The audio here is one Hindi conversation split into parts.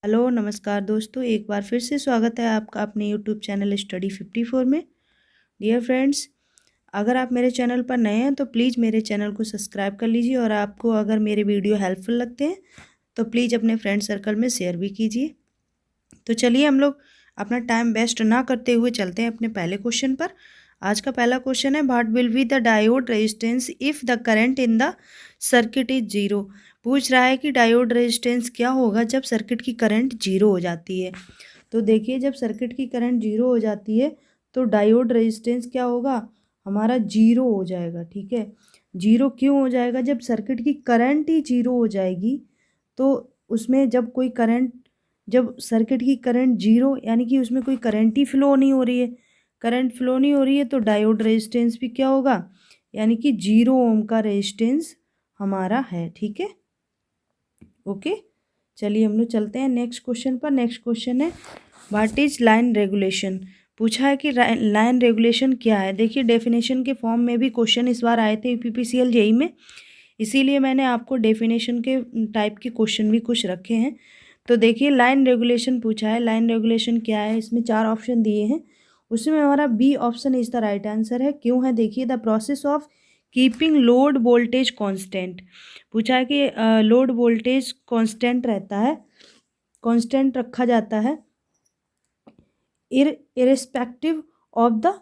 हेलो नमस्कार दोस्तों, एक बार फिर से स्वागत है आपका अपने यूट्यूब चैनल स्टडी 54 में। डियर फ्रेंड्स, अगर आप मेरे चैनल पर नए हैं तो प्लीज़ मेरे चैनल को सब्सक्राइब कर लीजिए और आपको अगर मेरे वीडियो हेल्पफुल लगते हैं तो प्लीज़ अपने फ्रेंड सर्कल में शेयर भी कीजिए। तो चलिए हम लोग अपना टाइम वेस्ट ना करते हुए चलते हैं अपने पहले क्वेश्चन पर। आज का पहला क्वेश्चन है, what will be the diode resistance if the current in the circuit is zero. पूछ रहा है कि डायोड रेजिस्टेंस क्या होगा जब सर्किट की करंट जीरो हो जाती है। तो देखिए, जब सर्किट की करंट जीरो हो जाती है तो डायोड रेजिस्टेंस क्या होगा, हमारा जीरो हो जाएगा। ठीक है, जीरो क्यों हो जाएगा? जब सर्किट की करंट ही जीरो हो जाएगी तो उसमें जब सर्किट की करंट जीरो यानी कि उसमें कोई करंट ही फ्लो नहीं हो रही है, करंट फ्लो नहीं हो रही है तो डायोड रेजिस्टेंस भी क्या होगा, यानी कि 0 ओम का रेजिस्टेंस हमारा है। ठीक है, ओके। चलिए हम लोग चलते हैं नेक्स्ट क्वेश्चन पर। नेक्स्ट क्वेश्चन है, व्हाट इज लाइन रेगुलेशन। पूछा है कि लाइन रेगुलेशन क्या है। देखिए, डेफिनेशन के फॉर्म में भी क्वेश्चन इस बार आए थे यूपीपीसीएल जेईई में, इसीलिए मैंने आपको डेफिनेशन के टाइप के क्वेश्चन भी कुछ रखे हैं। तो देखिए, लाइन रेगुलेशन पूछा है, लाइन रेगुलेशन क्या है। इसमें 4 ऑप्शन दिए हैं, उसमें हमारा B option is the right answer है। क्यों है? देखिए, the process of keeping load voltage constant. पूछा है कि लोड वोल्टेज कांस्टेंट रहता है, कांस्टेंट रखा जाता है irrespective of the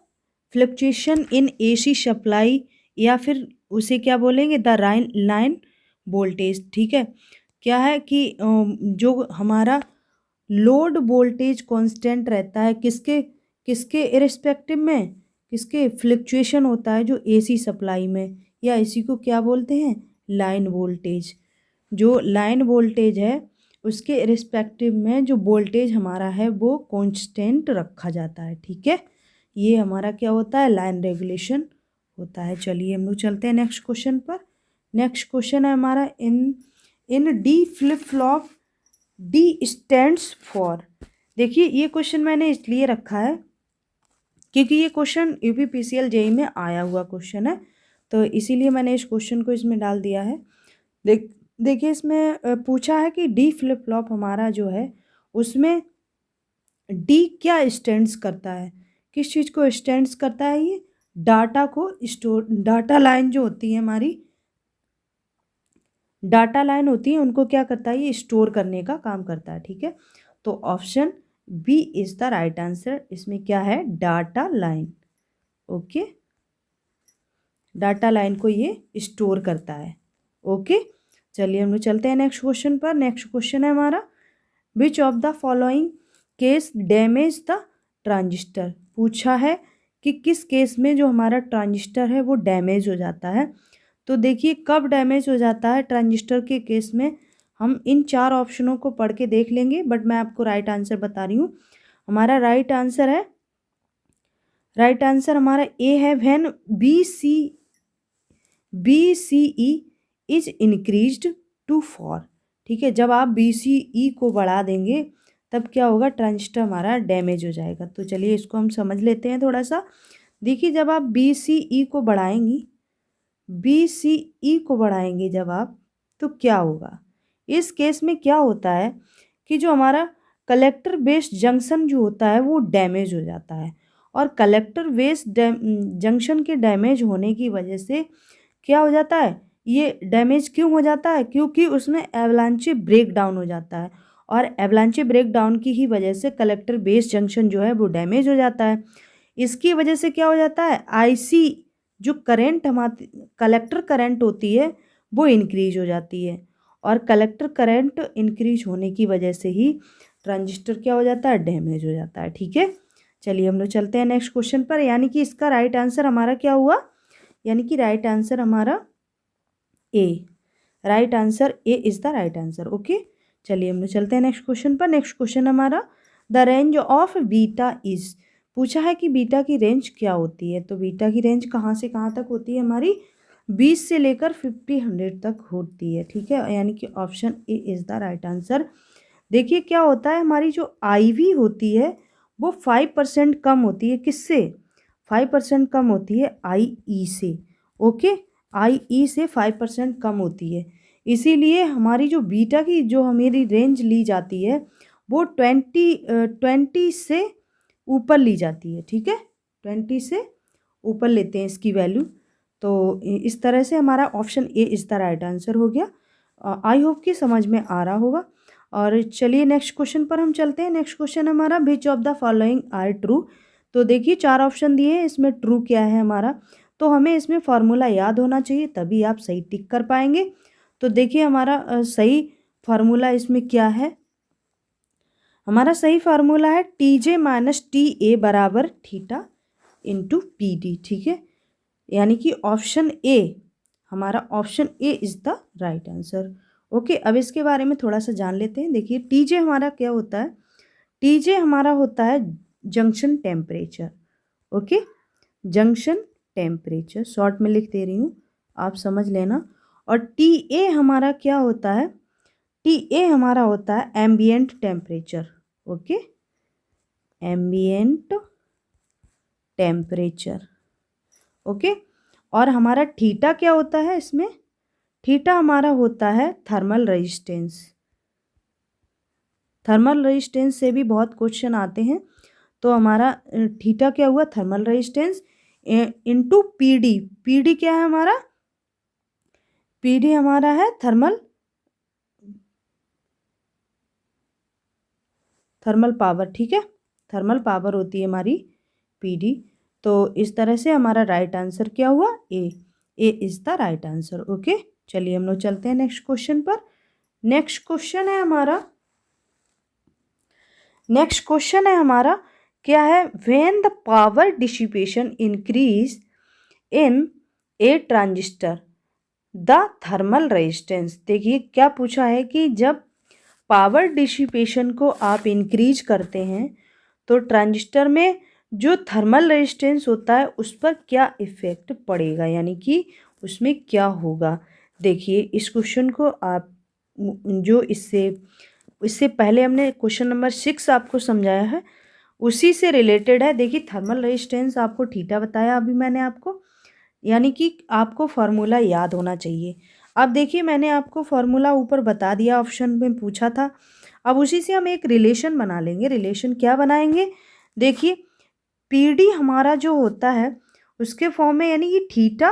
fluctuation in AC supply, या फिर उसे क्या बोलेंगे, द लाइन वोल्टेज। ठीक है, क्या है कि जो हमारा लोड वोल्टेज कांस्टेंट रहता है किसके किसके इररिस्पेक्टिव में, किसके फ्लक्चुएशन होता है जो एसी सप्लाई में, या इसी को क्या बोलते हैं, लाइन वोल्टेज। जो लाइन वोल्टेज है उसके रिस्पेक्टिव में जो वोल्टेज हमारा है वो कांस्टेंट रखा जाता है। ठीक है, ये हमारा क्या होता है, लाइन रेगुलेशन होता है। चलिए हम लोग चलते हैं नेक्स्ट क्वेश्चन पर। नेक्स्ट क्वेश्चन है हमारा, in D flip flop D stands for. देखिए, ये क्वेश्चन मैंने इसलिए रखा है क्योंकि ये क्वेश्चन यूपीपीसीएल जेईई में आया हुआ क्वेश्चन है, तो इसीलिए मैंने इस क्वेश्चन को इसमें डाल दिया है। देखिए, इसमें पूछा है कि डी फ्लिप फ्लॉप हमारा जो है उसमें डी क्या स्टैंड्स करता है, किस चीज़ को स्टैंड्स करता है, ये डाटा को स्टोर, डाटा लाइन जो होती है हमारी, डाटा लाइन होती है उनको क्या करता है, ये स्टोर करने का काम करता है। ठीक है, तो option B is the right answer. इसमें क्या है, data line. Okay, data line को ये स्टोर करता है। ओके, चलिए हम लोग चलते हैं नेक्स्ट क्वेश्चन पर। नेक्स्ट क्वेश्चन है हमारा, which of the following case damage the transistor. पूछा है कि किस केस में जो हमारा ट्रांजिस्टर है वो डैमेज हो जाता है। तो देखिए, कब डैमेज हो जाता है ट्रांजिस्टर के केस में, हम इन 4 ऑप्शनों को पढ़ के देख लेंगे, बट मैं आपको राइट आंसर बता रही हूँ। हमारा राइट आंसर हमारा ए है, when BCE is increased to 4। ठीक है, जब आप BCE को बढ़ा देंगे तब क्या होगा, ट्रांजिस्टर हमारा डैमेज हो जाएगा। तो चलिए इसको हम समझ लेते हैं थोड़ा सा। देखिए, जब आप BCE को बढ़ाएंगे जब आप, तो क्या होगा, इस केस में क्या होता है कि जो हमारा कलेक्टर बेस जंक्शन जो होता है वो डैमेज हो जाता है, और कलेक्टर बेस जंक्शन के डैमेज होने की वजह से क्या हो जाता है, ये डैमेज क्यों हो जाता है, क्योंकि उसमें एवलांचे ब्रेक डाउन हो जाता है, और एवलांचे ब्रेक डाउन की ही वजह से कलेक्टर बेस जंक्शन जो है वो डैमेज हो जाता है। इसकी वजह से क्या हो जाता है, आईसी जो करंट हमारी कलेक्टर करंट होती है वो इंक्रीज हो जाती है, और कलेक्टर करंट इंक्रीज होने की वजह से ही ट्रांजिस्टर क्या हो जाता है, डैमेज हो जाता है। ठीक है, चलिए हम लोग चलते हैं नेक्स्ट क्वेश्चन पर। यानी कि इसका राइट आंसर हमारा क्या हुआ, यानी कि राइट आंसर हमारा A, right answer A is the right answer. Okay, चलिए हम लोग चलते हैं नेक्स्ट क्वेश्चन पर। नेक्स्ट क्वेश्चन हमारा, the range of beta is. पूछा है कि बीटा की रेंज क्या होती है। तो बीटा की रेंज कहाँ से कहाँ तक होती है हमारी, 20 से लेकर 50-100 तक होती है। ठीक है, यानी कि option A is the right answer. देखिए, क्या होता है, हमारी जो IV होती है वो 5% कम होती है, किससे, 5% कम होती है IE से। ओके, IE से 5% कम होती है, इसीलिए हमारी जो बीटा की जो हमारी रेंज ली जाती है वो 20 से ऊपर ली जाती है, ठीक है, 20 से ऊपर लेते हैं इसकी वैल्यू। तो इस तरह से हमारा option A is the right answer हो गया। आई होप कि समझ में आ रहा होगा। और चलिए नेक्स्ट क्वेश्चन पर हम चलते हैं। नेक्स्ट क्वेश्चन हमारा which of the following are true. तो देखिए 4 ऑप्शन दिए हैं, इसमें ट्रू क्या है हमारा, तो हमें इसमें फार्मूला याद होना चाहिए, तभी आप सही टिक कर पाएंगे। तो देखिए हमारा सही फार्मूला इसमें क्या है। हमारा सही फार्मूला है TJ माइनस TA बराबर थीटा इंटू PD, ठीक है, यानी कि ऑप्शन ए, हमारा option A is the right answer. Okay, अब इसके बारे में थोड़ा सा जान लेते हैं। देखिए TJ हमारा क्या होता है, TJ हमारा होता है junction temperature. Okay, junction temperature short में लिख दे रही हूँ, आप समझ लेना। और TA हमारा क्या होता है, TA हमारा होता है ambient temperature. Okay, ambient temperature. Okay, और हमारा थीटा क्या होता है इसमें, थीटा हमारा होता है थर्मल रेजिस्टेंस। थर्मल रेजिस्टेंस से भी बहुत क्वेश्चन आते हैं, तो हमारा थीटा क्या हुआ, thermal resistance into PD। PD क्या है हमारा, PD हमारा है थर्मल पावर, ठीक है, थर्मल पावर होती है हमारी PD। तो इस तरह से हमारा राइट आंसर क्या हुआ, A is the right answer. Okay, चलिए हम लोग चलते हैं नेक्स्ट क्वेश्चन पर। नेक्स्ट क्वेश्चन है हमारा क्या है, when the power dissipation increase in A transistor the thermal resistance. देखिए क्या पूछा है कि जब पावर डिसिपेशन को आप इंक्रीज करते हैं तो ट्रांजिस्टर में जो थर्मल रेजिस्टेंस होता है उस पर क्या इफ़ेक्ट पड़ेगा, यानी कि उसमें क्या होगा। देखिए इस क्वेश्चन को आप जो इससे पहले हमने क्वेश्चन नंबर 6 आपको समझाया है, उसी से रिलेटेड है। देखिए थर्मल रेजिस्टेंस आपको थीटा बताया अभी मैंने आपको, यानी कि आपको फार्मूला याद होना चाहिए। अब देखिए मैंने आपको फार्मूला ऊपर बता दिया, ऑप्शन में पूछा था, अब उसी से हम एक रिलेशन बना लेंगे। रिलेशन क्या बनाएंगे, देखिए PD हमारा जो होता है उसके फॉर्म में, यानी कि theta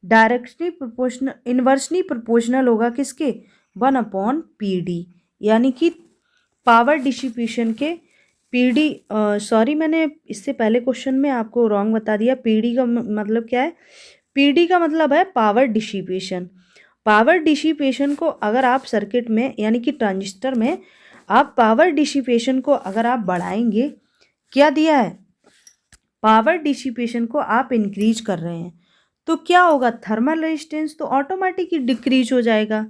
directly proportional, inversely proportional होगा किसके, 1/PD, यानी कि पावर डिसिपेशन के PD। सॉरी मैंने इससे पहले क्वेश्चन में आपको रॉन्ग बता दिया। PD का मतलब क्या है, PD का मतलब है पावर डिसिपेशन। पावर डिसिपेशन को अगर आप सर्किट में, यानी कि ट्रांजिस्टर में आप पावर डिसिपेशन को अगर आप बढ़ाएंगे, क्या दिया है, पावर डिसिपेशन को आप इंक्रीज कर रहे हैं, तो क्या होगा, थर्मल रेजिस्टेंस तो ऑटोमेटिक ही डिक्रीज हो जाएगा,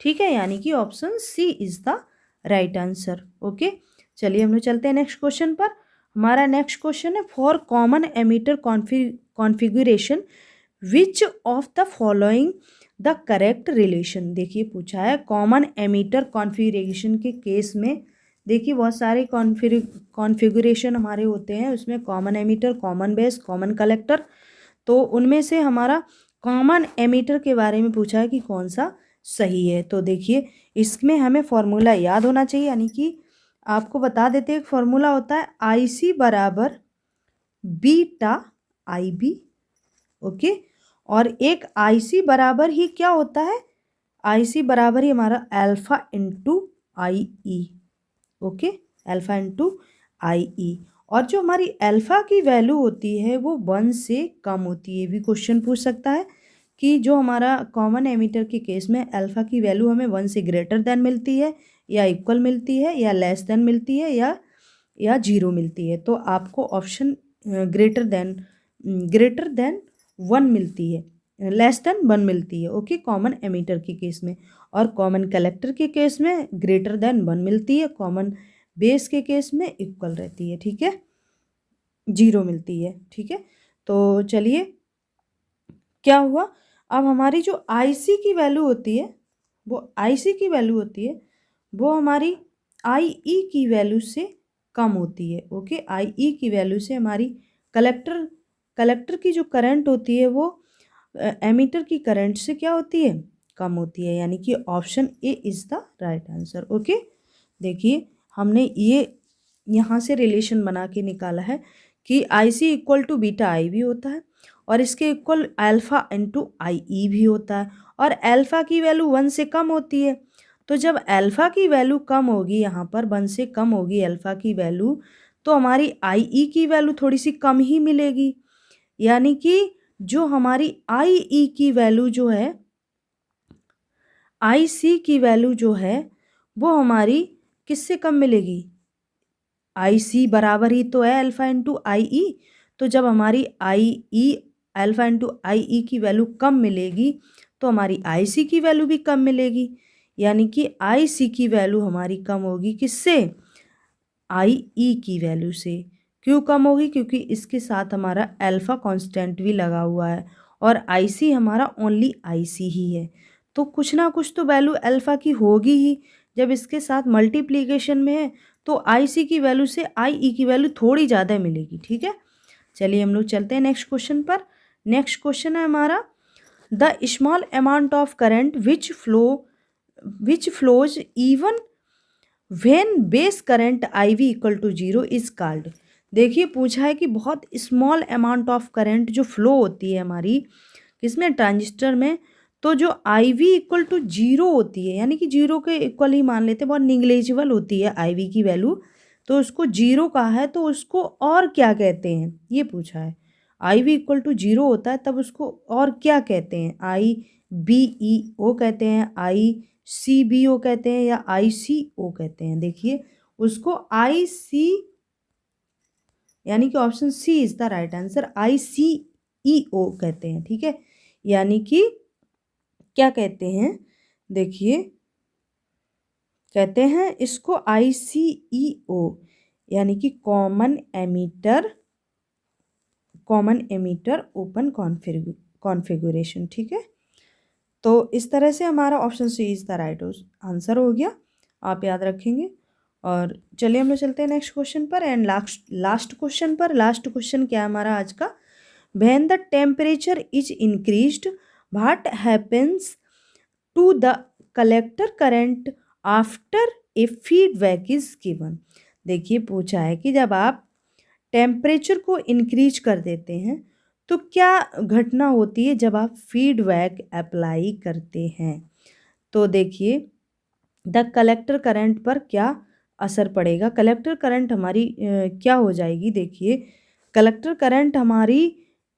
ठीक है, यानी कि option C is the right answer. Okay, चलिए हम लोग चलते हैं नेक्स्ट क्वेश्चन पर। हमारा नेक्स्ट क्वेश्चन है for common ammeter configuration which of the following the correct relation. देखिए पूछा है कॉमन एमीटर कॉन्फ़िगरेशन के केस में, देखिए बहुत सारे कॉन्फ़िगरेशन हमारे होते हैं, उसमें common ammeter, common base, common collector, तो उनमें से हमारा कॉमन एमीटर के बारे में पूछा है कि कौन सा सही है। तो देखिए इसमें हमें फॉर्मूला याद होना चाहिए, यानी कि आपको बता देते हैं फॉर्मूला होता है IC बराबर बीटा IB। ओके, और एक IC बराबर ही क्या होता है, IC बराबर ही हमारा alpha into IE। Okay, alpha into IE, और जो हमारी अल्फ़ा की वैल्यू होती है वो 1 से कम होती है। भी क्वेश्चन पूछ सकता है कि जो हमारा कॉमन एमीटर के केस में अल्फ़ा की वैल्यू हमें 1 से ग्रेटर देन मिलती है, या इक्वल मिलती है, या लेस देन मिलती है, या 0 मिलती है। तो आपको ऑप्शन ग्रेटर देन 1 मिलती है, लेस देन 1 मिलती है। ओके, कॉमन एमीटर के केस में, और कॉमन कलेक्टर के केस में ग्रेटर देन 1 मिलती है, कॉमन बेस के केस में इक्वल रहती है, ठीक है, 0 मिलती है, ठीक है। तो चलिए क्या हुआ, अब हमारी जो IC की वैल्यू होती है, वो हमारी IE की वैल्यू से कम होती है। ओके, IE की वैल्यू से हमारी कलेक्टर की जो करंट होती है वो एमीटर की करंट से क्या होती है, कम होती है, यानी कि option A is the right answer. Okay, देखिए हमने ये यहाँ से रिलेशन बना के निकाला है कि IC equal to beta I भी होता है और इसके इक्वल अल्फ़ा इंटू IE भी होता है, और अल्फ़ा की वैल्यू 1 से कम होती है। तो जब अल्फ़ा की वैल्यू कम होगी, यहाँ पर 1 से कम होगी अल्फ़ा की वैल्यू, तो हमारी IE की वैल्यू थोड़ी सी कम ही मिलेगी। यानी कि जो हमारी IE की वैल्यू जो है, IC की वैल्यू जो है वो हमारी किससे कम मिलेगी? IC बराबर ही तो है अल्फ़ा इंटू IE। तो जब हमारी IE अल्फ़ा इंटू IE की वैल्यू कम मिलेगी तो हमारी IC की वैल्यू भी कम मिलेगी। यानी कि IC की वैल्यू हमारी कम होगी किससे? IE की वैल्यू से। क्यों कम होगी? क्योंकि इसके साथ हमारा अल्फ़ा कांस्टेंट भी लगा हुआ है और IC हमारा ओनली IC ही है। तो कुछ ना कुछ तो वैल्यू अल्फ़ा की होगी ही। जब इसके साथ मल्टीप्लिकेशन में है तो IC की वैल्यू से IE की वैल्यू थोड़ी ज़्यादा मिलेगी। ठीक है, चलिए हम लोग चलते हैं नेक्स्ट क्वेश्चन पर। नेक्स्ट क्वेश्चन है हमारा, the small amount of current which flows even when base current IV equal to 0 is called. देखिए पूछा है कि बहुत स्मॉल अमाउंट ऑफ करंट जो फ्लो होती है हमारी किसमें, ट्रांजिस्टर में, तो जो IV इक्वल टू 0 होती है, यानी कि 0 के इक्वल ही मान लेते हैं, बहुत निग्लेजिबल होती है IV की वैल्यू, तो उसको 0 कहा है तो उसको और क्या कहते हैं, ये पूछा है। IV इक्वल टू 0 होता है तब उसको और क्या कहते हैं? IBEO कहते हैं, ICBO कहते हैं, या ICO कहते हैं। देखिए उसको IC, यानी कि option C is the right answer, ICEO कहते हैं। ठीक है, यानी कि क्या कहते हैं, देखिए कहते हैं इसको ICEO, यानी कि कॉमन एमीटर ओपन कॉन्फ़िगरेशन। ठीक है, तो इस तरह से हमारा option C is the right answer हो गया, आप याद रखेंगे। और चलिए हम लोग चलते हैं नेक्स्ट क्वेश्चन पर एंड लास्ट क्वेश्चन पर। लास्ट क्वेश्चन क्या है हमारा आज का, when the temperature is increased what happens to the collector current after a feedback is given. देखिए पूछा है कि जब आप टेम्परेचर को इंक्रीज कर देते हैं तो क्या घटना होती है जब आप फीडबैक अप्लाई करते हैं। तो देखिए द कलेक्टर करंट पर क्या असर पड़ेगा, कलेक्टर करंट हमारी क्या हो जाएगी, देखिए कलेक्टर करंट हमारी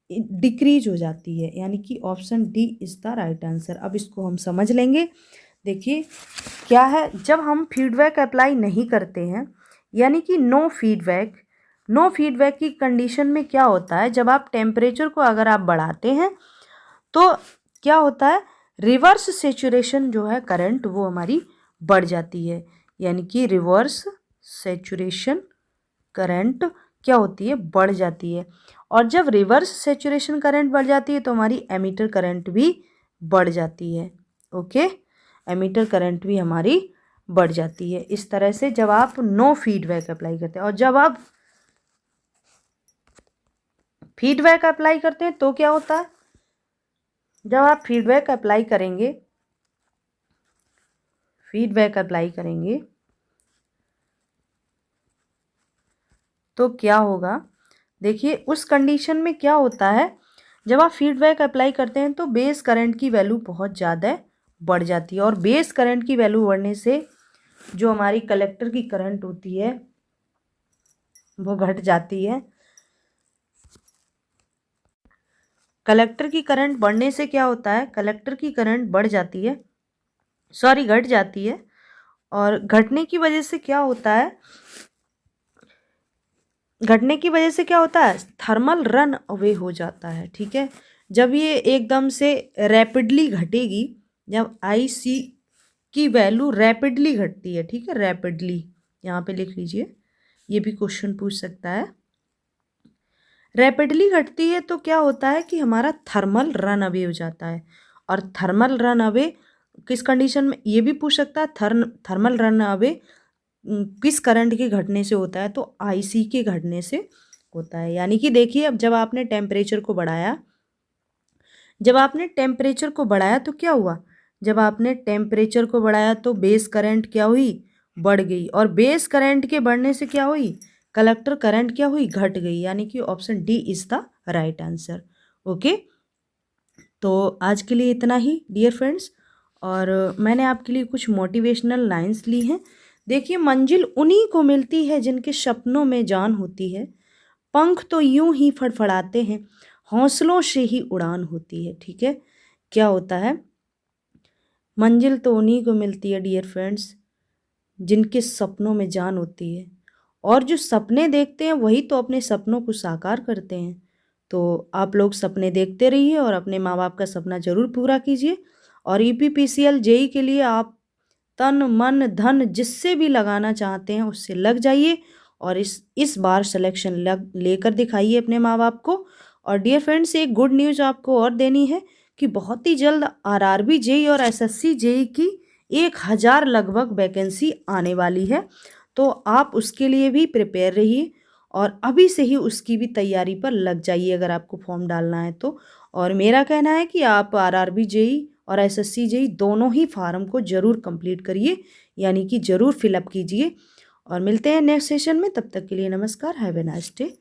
डिक्रीज हो जाती है, यानी कि option D is the right answer. अब इसको हम समझ लेंगे। देखिए क्या है, जब हम फीडबैक अप्लाई नहीं करते हैं, यानी कि नो फीडबैक की कंडीशन में क्या होता है, जब आप टेम्परेचर को अगर आप बढ़ाते हैं तो क्या होता है, रिवर्स सेचुरेशन जो है करंट वो हमारी बढ़ जाती है, यानी कि रिवर्स सेचुरेशन करंट क्या होती है, बढ़ जाती है। और जब रिवर्स सेचुरेशन करंट बढ़ जाती है तो हमारी एमीटर करंट भी बढ़ जाती है। ओके, एमीटर करंट भी हमारी बढ़ जाती है। इस तरह से जब आप नो फीडबैक अप्लाई करते हैं, और जब आप फीडबैक अप्लाई करते हैं तो क्या होता है, जब आप फीडबैक अप्लाई करेंगे तो क्या होगा, देखिए उस कंडीशन में क्या होता है, जब आप फीडबैक अप्लाई करते हैं तो बेस करंट की वैल्यू बहुत ज़्यादा बढ़ जाती है, और बेस करंट की वैल्यू बढ़ने से जो हमारी कलेक्टर की करंट होती है वो घट जाती है। कलेक्टर की करंट बढ़ने से क्या होता है, कलेक्टर की करंट बढ़ जाती है, घट जाती है, और घटने की वजह से क्या होता है, थर्मल रन अवे हो जाता है। ठीक है, जब ये एकदम से रैपिडली घटेगी, जब IC की वैल्यू रैपिडली घटती है, ठीक है, रैपिडली यहाँ पे लिख लीजिए, ये भी क्वेश्चन पूछ सकता है। रैपिडली घटती है तो क्या होता है कि हमारा थर्मल रन अवे हो जाता है, और थर्मल रन अवे किस कंडीशन में, ये भी पूछ सकता है, थर्मल रन अवे किस करंट के घटने से होता है, तो IC के घटने से होता है। यानी कि देखिए अब जब आपने टेम्परेचर को बढ़ाया तो क्या हुआ, जब आपने टेम्परेचर को बढ़ाया तो बेस करंट क्या हुई, बढ़ गई, और बेस करंट के बढ़ने से क्या हुई, कलेक्टर करंट क्या हुई, घट गई, यानी कि option D is the right answer. Okay, तो आज के लिए इतना ही डियर फ्रेंड्स। और मैंने आपके लिए कुछ मोटिवेशनल लाइंस ली हैं। देखिए, मंजिल उन्हीं को मिलती है जिनके सपनों में जान होती है, पंख तो यूं ही फड़फड़ाते हैं, हौसलों से ही उड़ान होती है। ठीक है, क्या होता है, मंजिल तो उन्हीं को मिलती है डियर फ्रेंड्स जिनके सपनों में जान होती है, और जो सपने देखते हैं वही तो अपने सपनों को साकार करते हैं। तो आप लोग सपने देखते रहिए और अपने माँ बाप का सपना ज़रूर पूरा कीजिए। और ईपीपीसीएल जेई के लिए आप तन मन धन जिससे भी लगाना चाहते हैं उससे लग जाइए, और इस बार सिलेक्शन लेकर दिखाइए अपने माँ बाप को। और डियर फ्रेंड्स, एक गुड न्यूज़ आपको और देनी है कि बहुत ही जल्द आरआरबी जेई और एसएससी जेई की 1000 लगभग वैकेंसी आने वाली है। तो आप उसके लिए भी प्रिपेयर रहिए और अभी से ही उसकी भी तैयारी पर लग जाइए अगर आपको फॉर्म डालना है तो। और मेरा कहना है कि आप आरआरबी जेई और एसएससी जेई दोनों ही फार्म को ज़रूर कंप्लीट करिए, यानी कि ज़रूर फिलअप कीजिए। और मिलते हैं नेक्स्ट सेशन में, तब तक के लिए नमस्कार, हैव ए नाइस डे।